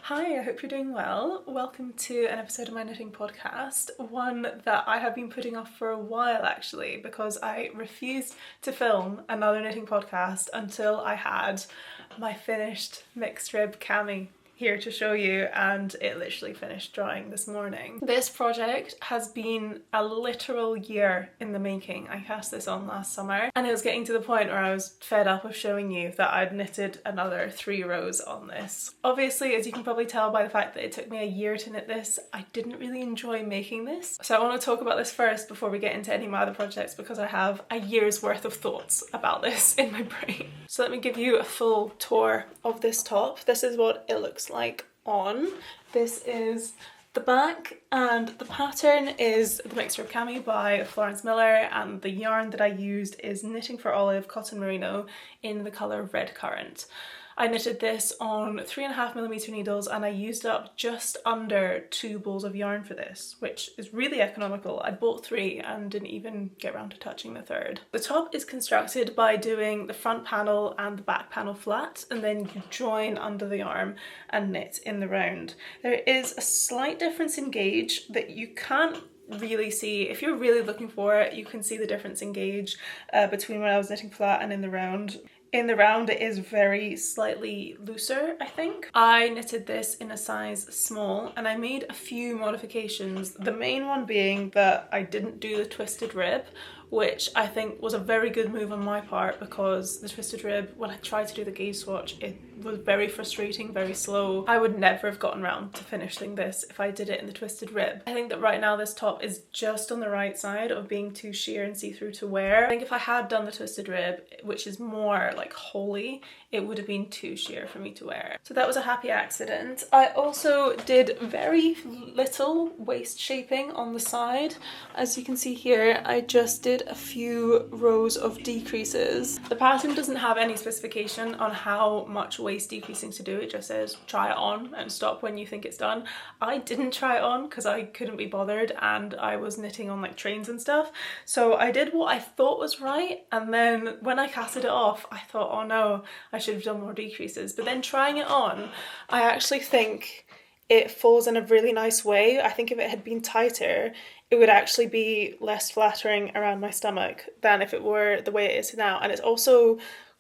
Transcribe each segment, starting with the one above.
Hi, I hope you're doing well. Welcome to an episode of my knitting podcast, one that I have been putting off for a while actually, because I refused to film another knitting podcast until I had my finished mixed rib cami here to show you, and it literally finished drying this morning. This project has been a literal year in the making. I cast this on last summer and it was getting to the point where I was fed up of showing you that I'd knitted another 3 rows on this. Obviously, as you can probably tell by the fact that it took me a year to knit this, I didn't really enjoy making this. So I want to talk about this first before we get into any of my other projects, because I have a year's worth of thoughts about this in my brain. So let me give you a full tour of this top. This is what it looks like on. This is the back, and the pattern is the Mixed Rib Cami by Florence Miller, and the yarn that I used is Knitting for Olive Cotton Merino in the colour Red Currant. I knitted this on 3.5mm needles and I used up just under 2 balls of yarn for this, which is really economical. I bought 3 and didn't even get around to touching the 3rd. The top is constructed by doing the front panel and the back panel flat, and then you join under the arm and knit in the round. There is a slight difference in gauge that you can't really see. If you're really looking for it, you can see the difference in gauge between when I was knitting flat and in the round. In the round it is very slightly looser, I think. I knitted this in a size small and I made a few modifications. The main one being that I didn't do the twisted rib, which I think was a very good move on my part, because the twisted rib, when I tried to do the gauge swatch, it was very frustrating, very slow. I would never have gotten around to finishing this if I did it in the twisted rib. I think that right now this top is just on the right side of being too sheer and see-through to wear. I think if I had done the twisted rib, which is more like holey, it would have been too sheer for me to wear. So that was a happy accident. I also did very little waist shaping on the side. As you can see here, I just did a few rows of decreases. The pattern doesn't have any specification on how much waist decreasing to do. It just says try it on and stop when you think it's done. I didn't try it on because I couldn't be bothered and I was knitting on like trains and stuff. So I did what I thought was right, and then when I casted it off, I thought, oh no, I should have done more decreases. But then trying it on, I actually think it falls in a really nice way. I think if it had been tighter, it would actually be less flattering around my stomach than if it were the way it is now. And it's also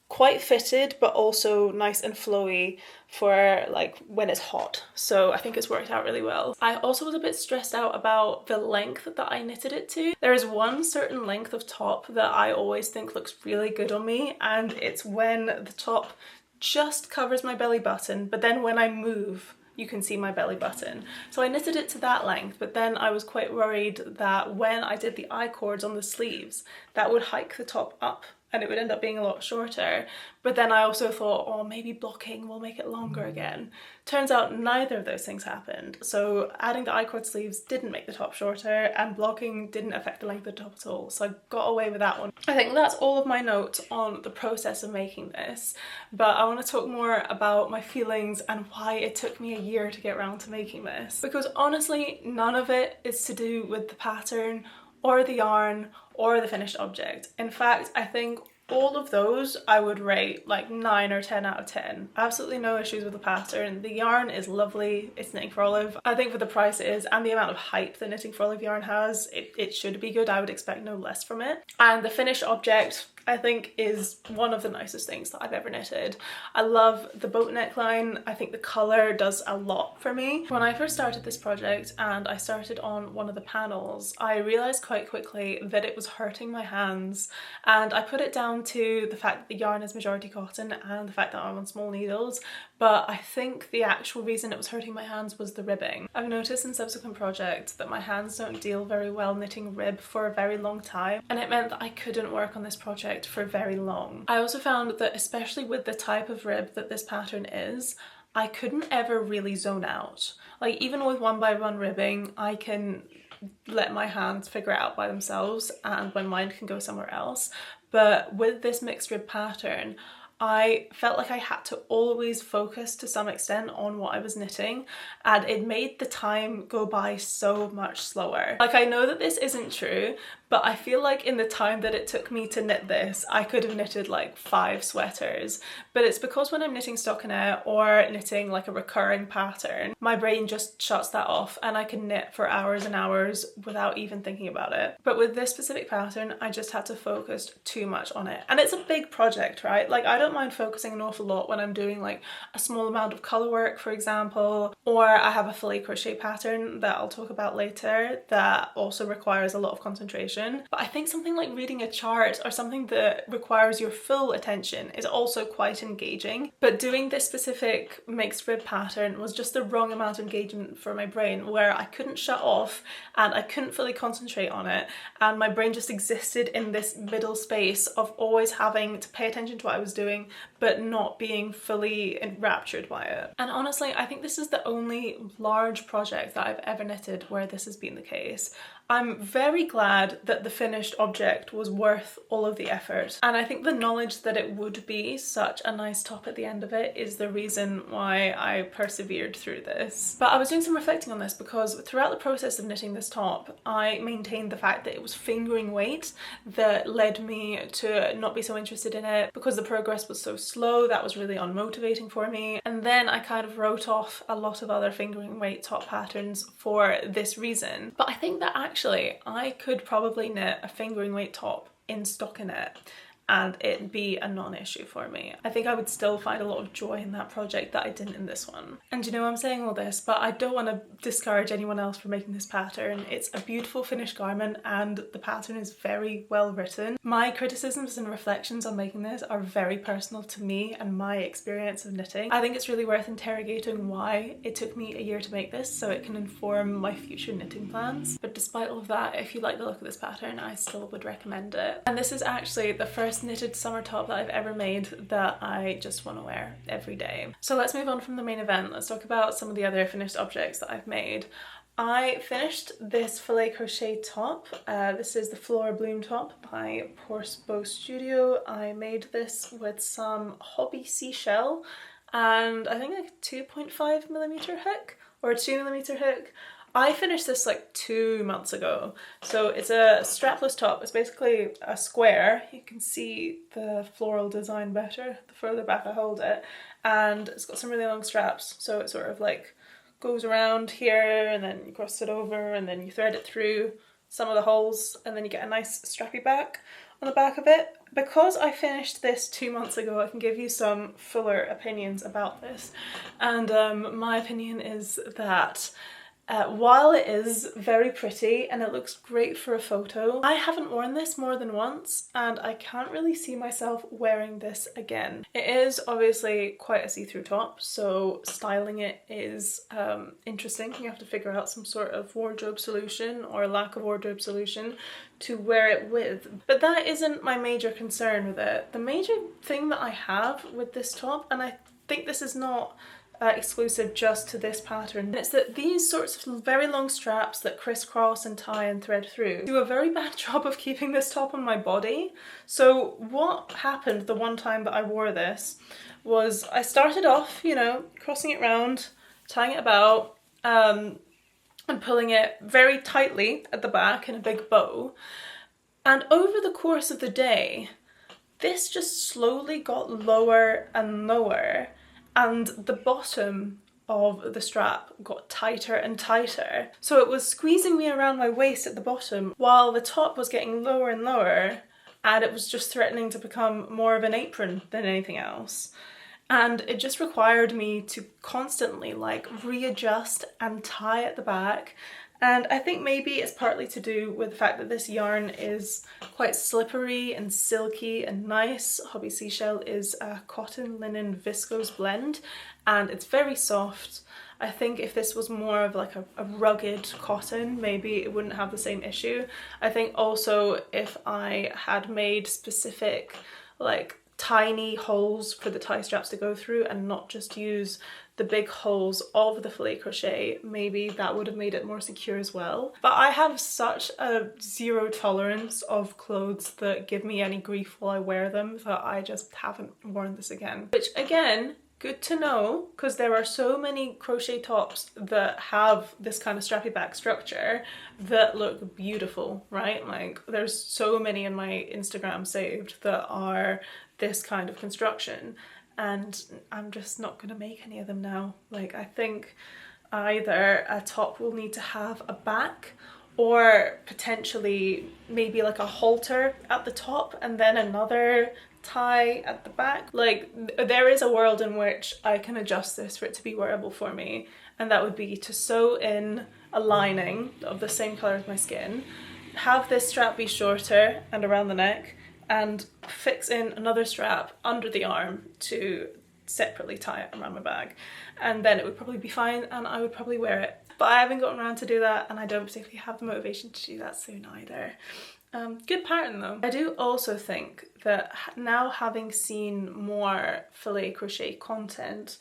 quite fitted, but also nice and flowy for like when it's hot. So I think it's worked out really well. I also was a bit stressed out about the length that I knitted it to. There is one certain length of top that I always think looks really good on me, and it's when the top just covers my belly button, but then when I move, you can see my belly button. So I knitted it to that length, but then I was quite worried that when I did the I-cords on the sleeves, that would hike the top up and it would end up being a lot shorter. But then I also thought, oh, maybe blocking will make it longer again. Turns out neither of those things happened. So adding the I-cord sleeves didn't make the top shorter, and blocking didn't affect the length of the top at all. So I got away with that one. I think that's all of my notes on the process of making this, but I want to talk more about my feelings and why it took me a year to get around to making this. Because honestly, none of it is to do with the pattern or the yarn or the finished object. In fact, I think all of those I would rate like 9 or 10 out of 10. Absolutely no issues with the pattern. The yarn is lovely. It's Knitting for Olive. I think for the price it is and the amount of hype that Knitting for Olive yarn has, it should be good. I would expect no less from it. And the finished object, I think, is one of the nicest things that I've ever knitted. I love the boat neckline. I think the colour does a lot for me. When I first started this project and I started on one of the panels, I realised quite quickly that it was hurting my hands, and I put it down to the fact that the yarn is majority cotton and the fact that I'm on small needles, but I think the actual reason it was hurting my hands was the ribbing. I've noticed in subsequent projects that my hands don't deal very well knitting rib for a very long time, and it meant that I couldn't work on this project for very long. I also found that, especially with the type of rib that this pattern is, I couldn't ever really zone out. Like, even with 1x1 ribbing, I can let my hands figure it out by themselves and my mind can go somewhere else. But with this mixed rib pattern, I felt like I had to always focus to some extent on what I was knitting, and it made the time go by so much slower. Like, I know that this isn't true, but I feel like in the time that it took me to knit this, I could have knitted like 5 sweaters. But it's because when I'm knitting stockinette or knitting like a recurring pattern, my brain just shuts that off and I can knit for hours and hours without even thinking about it. But with this specific pattern, I just had to focus too much on it. And it's a big project, right? Like, I don't mind focusing an awful lot when I'm doing like a small amount of colour work, for example, or I have a filet crochet pattern that I'll talk about later that also requires a lot of concentration. But I think something like reading a chart or something that requires your full attention is also quite engaging. But doing this specific mixed rib pattern was just the wrong amount of engagement for my brain, where I couldn't shut off and I couldn't fully concentrate on it, and my brain just existed in this middle space of always having to pay attention to what I was doing but not being fully enraptured by it. And honestly, I think this is the only large project that I've ever knitted where this has been the case. I'm very glad that the finished object was worth all of the effort, and I think the knowledge that it would be such a nice top at the end of it is the reason why I persevered through this. But I was doing some reflecting on this because throughout the process of knitting this top, I maintained the fact that it was fingering weight that led me to not be so interested in it, because the progress was so slow. That was really unmotivating for me. And then I kind of wrote off a lot of other fingering weight top patterns for this reason. But I think that actually I could probably knit a fingering weight top in stockinette and it'd be a non-issue for me. I think I would still find a lot of joy in that project that I didn't in this one. And you know, I'm saying all this, but I don't want to discourage anyone else from making this pattern. It's a beautiful finished garment and the pattern is very well written. My criticisms and reflections on making this are very personal to me and my experience of knitting. I think it's really worth interrogating why it took me a year to make this, so it can inform my future knitting plans. But despite all of that, if you like the look of this pattern, I still would recommend it. And this is actually the first knitted summer top that I've ever made that I just want to wear every day. So let's move on from the main event. Let's talk about some of the other finished objects that I've made. I finished this filet crochet top. This is the Flora Bloom top by Horse Bow Studio. I made this with some hobby seashell and I think like a 2.5mm hook or a 2mm hook. I finished this like 2 months ago. So it's a strapless top. It's basically a square. You can see the floral design better the further back I hold it. And it's got some really long straps. So it sort of like goes around here and then you cross it over and then you thread it through some of the holes and then you get a nice strappy back on the back of it. Because I finished this 2 months ago, I can give you some fuller opinions about this. And my opinion is that while it is very pretty and it looks great for a photo, I haven't worn this more than once and I can't really see myself wearing this again. It is obviously quite a see-through top, so styling it is interesting. You have to figure out some sort of wardrobe solution or lack of wardrobe solution to wear it with. But that isn't my major concern with it. The major thing that I have with this top, and I think this is not exclusive just to this pattern, and it's that these sorts of very long straps that crisscross and tie and thread through do a very bad job of keeping this top on my body. So what happened the one time that I wore this was I started off, you know, crossing it round, tying it about, and pulling it very tightly at the back in a big bow. And over the course of the day, this just slowly got lower and lower, and the bottom of the strap got tighter and tighter. So it was squeezing me around my waist at the bottom while the top was getting lower and lower, and it was just threatening to become more of an apron than anything else. And it just required me to constantly like readjust and tie at the back. And I think maybe it's partly to do with the fact that this yarn is quite slippery and silky and nice. Hobby Seashell is a cotton linen viscose blend and it's very soft. I think if this was more of like a rugged cotton, maybe it wouldn't have the same issue. I think also if I had made specific like tiny holes for the tie straps to go through and not just use the big holes of the filet crochet, maybe that would have made it more secure as well. But I have such a zero tolerance of clothes that give me any grief while I wear them that I just haven't worn this again. Which again, good to know, because there are so many crochet tops that have this kind of strappy back structure that look beautiful, right? Like there's so many in my Instagram saved that are this kind of construction, and I'm just not gonna make any of them now. Like I think either a top will need to have a back, or potentially maybe like a halter at the top and then another tie at the back. Like there is a world in which I can adjust this for it to be wearable for me, and that would be to sew in a lining of the same colour as my skin, have this strap be shorter and around the neck, and fix in another strap under the arm to separately tie it around my bag, and then it would probably be fine and I would probably wear it. But I haven't gotten around to do that, and I don't particularly have the motivation to do that soon either. Good pattern though. I do also think that now, having seen more filet crochet content,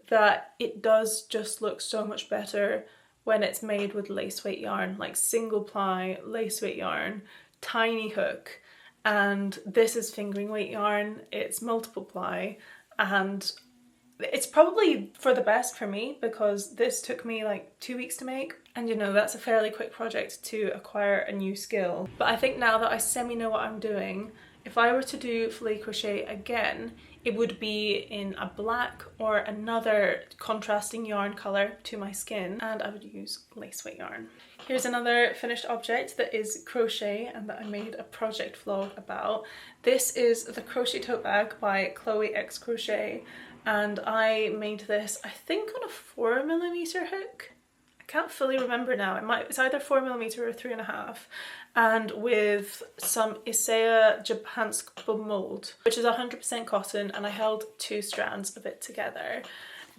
that it does just look so much better when it's made with lace weight yarn, like single ply lace weight yarn, tiny hook, and this is fingering weight yarn, it's multiple ply, and it's probably for the best for me because this took me like 2 weeks to make, and you know, that's a fairly quick project to acquire a new skill. But I think now that I semi know what I'm doing, if I were to do filet crochet again, it would be in a black or another contrasting yarn colour to my skin, and I would use lace weight yarn. Here's another finished object that is crochet and that I made a project vlog about. This is the crochet tote bag by Chloe X Crochet, and I made this, I think, on a 4mm hook. I can't fully remember now. It's either 4mm or 3.5, and with some Isaiah Japansk mold, which is 100% cotton, and I held 2 strands of it together.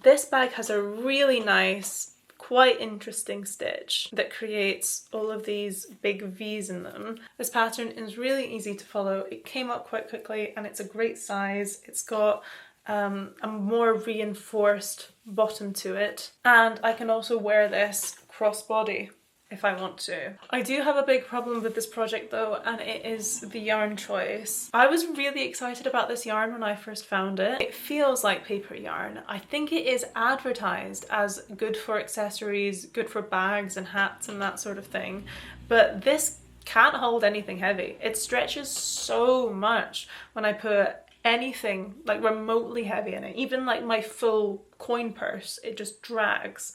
This bag has a really nice, quite interesting stitch that creates all of these big V's in them. This pattern is really easy to follow. It came up quite quickly and it's a great size. It's got a more reinforced bottom to it, and I can also wear this crossbody if I want to. I do have a big problem with this project though, and it is the yarn choice. I was really excited about this yarn when I first found it. It feels like paper yarn. I think it is advertised as good for accessories, good for bags and hats and that sort of thing, but this can't hold anything heavy. It stretches so much when I put anything like remotely heavy in it. Even like my full coin purse, it just drags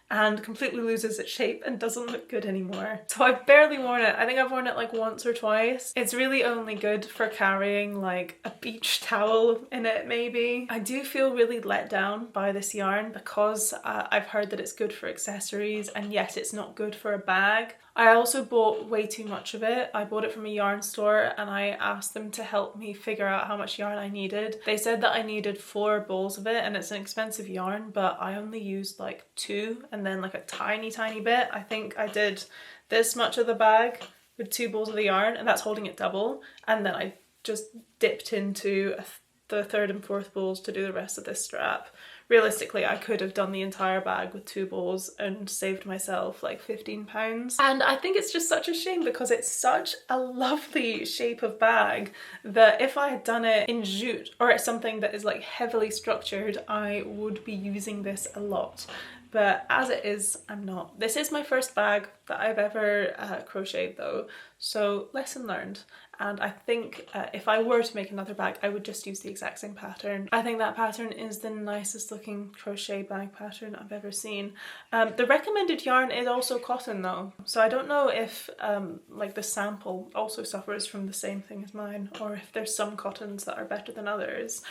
and completely loses its shape and doesn't look good anymore. So I've barely worn it. I think I've worn it like once or twice. It's really only good for carrying like a beach towel in it maybe. I do feel really let down by this yarn because I've heard that it's good for accessories and yet it's not good for a bag. I also bought way too much of it. I bought it from a yarn store and I asked them to help me figure out how much yarn I needed. They said that I needed 4 balls of it, and it's an expensive yarn, but I only used like 2 and then like a tiny bit. I think I did this much of the bag with 2 balls of the yarn, and that's holding it double, and then I just dipped into the 3rd and 4th balls to do the rest of this strap. Realistically, I could have done the entire bag with 2 balls and saved myself like £15. And I think it's just such a shame because it's such a lovely shape of bag that if I had done it in jute or something that is like heavily structured, I would be using this a lot. But as it is, I'm not. This is my first bag that I've ever crocheted though, so lesson learned. And I think if I were to make another bag, I would just use the exact same pattern. I think that pattern is the nicest looking crochet bag pattern I've ever seen. The recommended yarn is also cotton though, so I don't know if like the sample also suffers from the same thing as mine, or if there's some cottons that are better than others.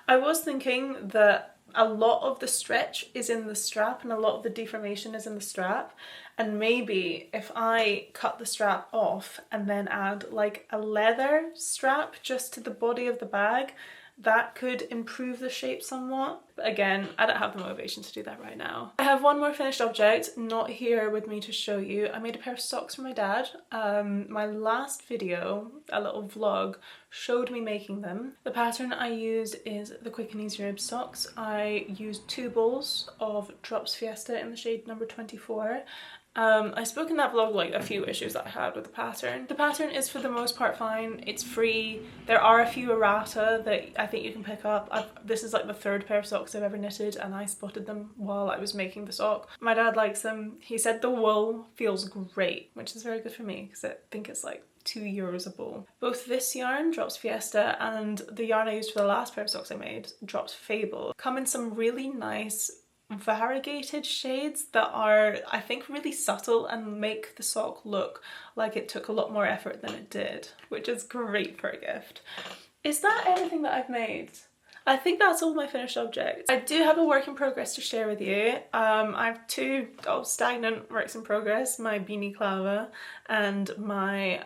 I was thinking that a lot of the stretch is in the strap and a lot of the deformation is in the strap, and maybe if I cut the strap off and then add like a leather strap just to the body of the bag, that could improve the shape somewhat. But again, I don't have the motivation to do that right now. I have one more finished object, not here with me to show you. I made a pair of socks for my dad. My last video, a little vlog, showed me making them. The pattern I used is the Quick and Easy Rib socks. I used 2 bowls of Drops Fiesta in the shade number 24. I spoke in that vlog like a few issues that I had with the pattern. The pattern is for the most part fine, it's free. There are a few errata that I think you can pick up. This is like the 3rd pair of socks I've ever knitted and I spotted them while I was making the sock. My dad likes them. He said the wool feels great, which is very good for me because I think it's like €2 a bowl. Both this yarn, Drops Fiesta, and the yarn I used for the last pair of socks I made, Drops Fable, come in some really nice variegated shades that are, I think, really subtle and make the sock look like it took a lot more effort than it did, which is great for a gift. Is that everything that I've made? I think that's all my finished objects. I do have a work in progress to share with you. I have 2 stagnant works in progress, my beanie clava and my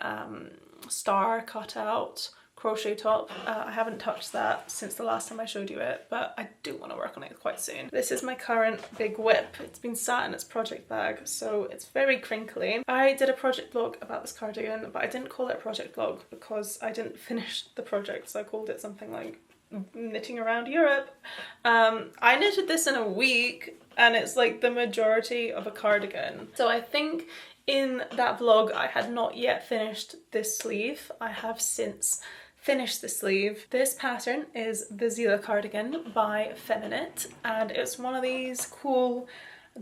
star cutout crochet top. I haven't touched that since the last time I showed you it, but I do want to work on it quite soon. This is my current big whip. It's been sat in its project bag, so it's very crinkly. I did a project vlog about this cardigan, but I didn't call it a project vlog because I didn't finish the project, so I called it something like Knitting Around Europe. I knitted this in a week and it's like the majority of a cardigan. So I think in that vlog I had not yet finished this sleeve. I have since finished the sleeve. This pattern is the Zila cardigan by Feminite and it's one of these cool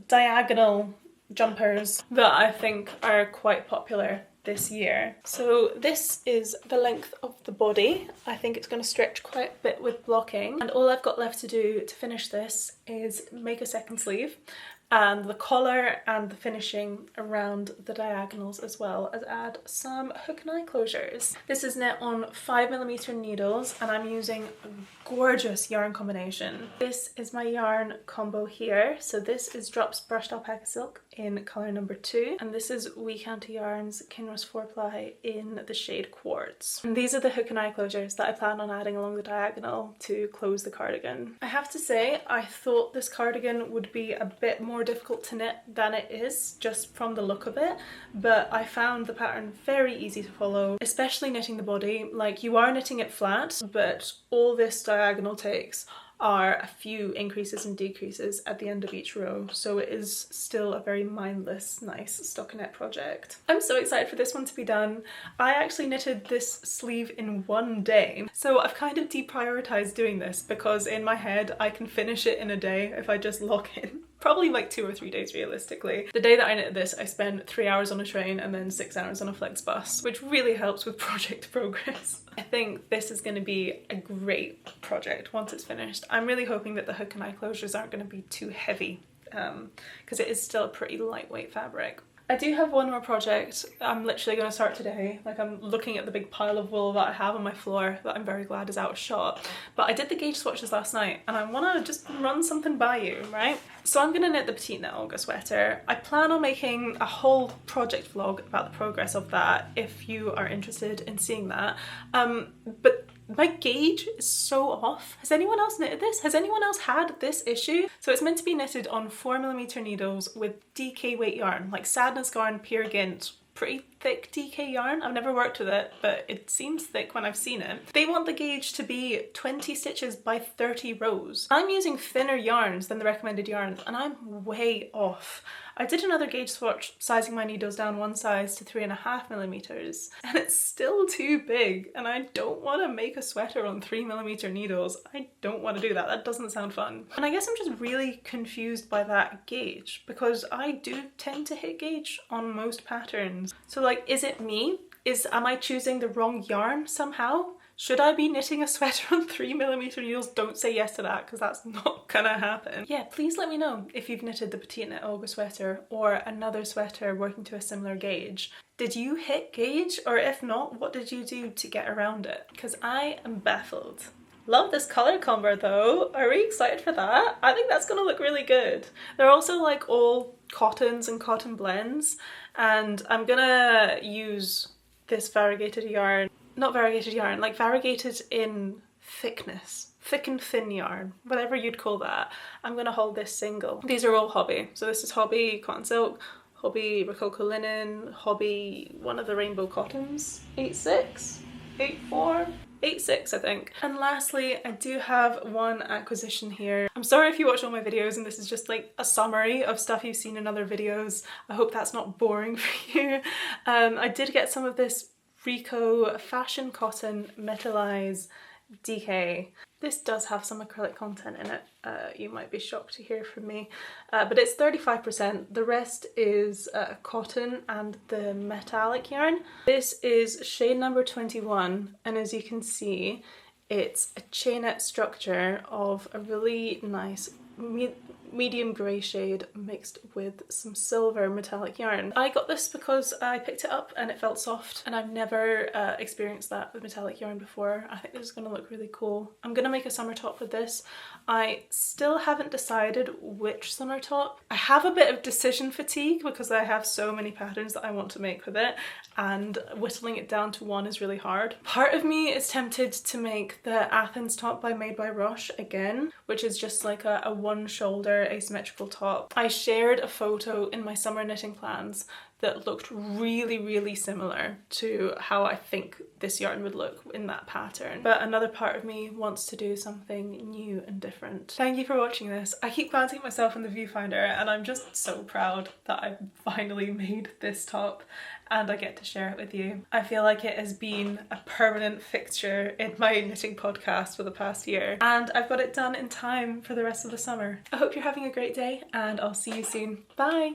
diagonal jumpers that I think are quite popular this year. So this is the length of the body. I think it's going to stretch quite a bit with blocking and all I've got left to do to finish this is make a second sleeve and the collar and the finishing around the diagonals, as well as add some hook and eye closures. This is knit on 5mm needles and I'm using a gorgeous yarn combination. This is my yarn combo here. So this is Drops Brushed Alpaca Silk in colour number 2 and this is Week Anti Yarns Kinross 4-ply in the shade Quartz. And these are the hook and eye closures that I plan on adding along the diagonal to close the cardigan. I have to say I thought this cardigan would be a bit more difficult to knit than it is just from the look of it, but I found the pattern very easy to follow, especially knitting the body. Like, you are knitting it flat, but all this diagonal takes are a few increases and decreases at the end of each row, so it is still a very mindless, nice stockinette project. I'm so excited for this one to be done. I actually knitted this sleeve in one day, so I've kind of deprioritized doing this because in my head I can finish it in a day if I just lock in. Probably like 2 or 3 days realistically. The day that I knitted this, I spent 3 hours on a train and then 6 hours on a flex bus, which really helps with project progress. I think this is going to be a great project once it's finished. I'm really hoping that the hook and eye closures aren't going to be too heavy because it is still a pretty lightweight fabric. I do have one more project I'm literally going to start today. Like, I'm looking at the big pile of wool that I have on my floor that I'm very glad is out of shot. But I did the gauge swatches last night and I want to just run something by you, right? So I'm going to knit the Petite Knit Olga sweater. I plan on making a whole project vlog about the progress of that if you are interested in seeing that. But my gauge is so off. Has anyone else knitted this? Has anyone else had this issue? So it's meant to be knitted on 4mm needles with DK weight yarn, like Sadness Yarn Pure Gint. Pretty thick DK yarn. I've never worked with it, but it seems thick when I've seen it. They want the gauge to be 20 stitches by 30 rows. I'm using thinner yarns than the recommended yarns and I'm way off. I did another gauge swatch sizing my needles down one size to 3.5mm and it's still too big and I don't want to make a sweater on 3mm needles. I don't want to do that. That doesn't sound fun. And I guess I'm just really confused by that gauge because I do tend to hit gauge on most patterns. So like, is it me? Am I choosing the wrong yarn somehow? Should I be knitting a sweater on 3mm needles? Don't say yes to that because that's not gonna happen. Yeah, please let me know if you've knitted the Petite Knit Olga sweater or another sweater working to a similar gauge. Did you hit gauge? Or if not, what did you do to get around it? Because I am baffled. Love this colour combo though. Are we excited for that? I think that's gonna look really good. They're also like all cottons and cotton blends and I'm gonna use this variegated yarn. Not variegated yarn, like variegated in thickness, thick and thin yarn, whatever you'd call that. I'm gonna hold this single. These are all hobby. So this is hobby cotton silk, hobby Rococo linen, hobby one of the rainbow cottons, 86, 84, 86 I think. And lastly, I do have one acquisition here. I'm sorry if you watch all my videos and this is just like a summary of stuff you've seen in other videos. I hope that's not boring for you. I did get some of this Rico fashion cotton metalize DK. This does have some acrylic content in it, you might be shocked to hear from me, but it's 35%. The rest is cotton and the metallic yarn. This is shade number 21, and as you can see, it's a chainette structure of a really nice medium grey shade mixed with some silver metallic yarn. I got this because I picked it up and it felt soft, and I've never experienced that with metallic yarn before. I think this is going to look really cool. I'm going to make a summer top with this. I still haven't decided which summer top. I have a bit of decision fatigue because I have so many patterns that I want to make with it, and whittling it down to one is really hard. Part of me is tempted to make the Athens top by Made by Rush again, which is just like a one shoulder asymmetrical top. I shared a photo in my summer knitting plans that looked really similar to how I think this yarn would look in that pattern. But another part of me wants to do something new and different. Thank you for watching this. I keep glancing at myself in the viewfinder and I'm just so proud that I've finally made this top and I get to share it with you. I feel like it has been a permanent fixture in my knitting podcast for the past year, and I've got it done in time for the rest of the summer. I hope you're having a great day and I'll see you soon. Bye!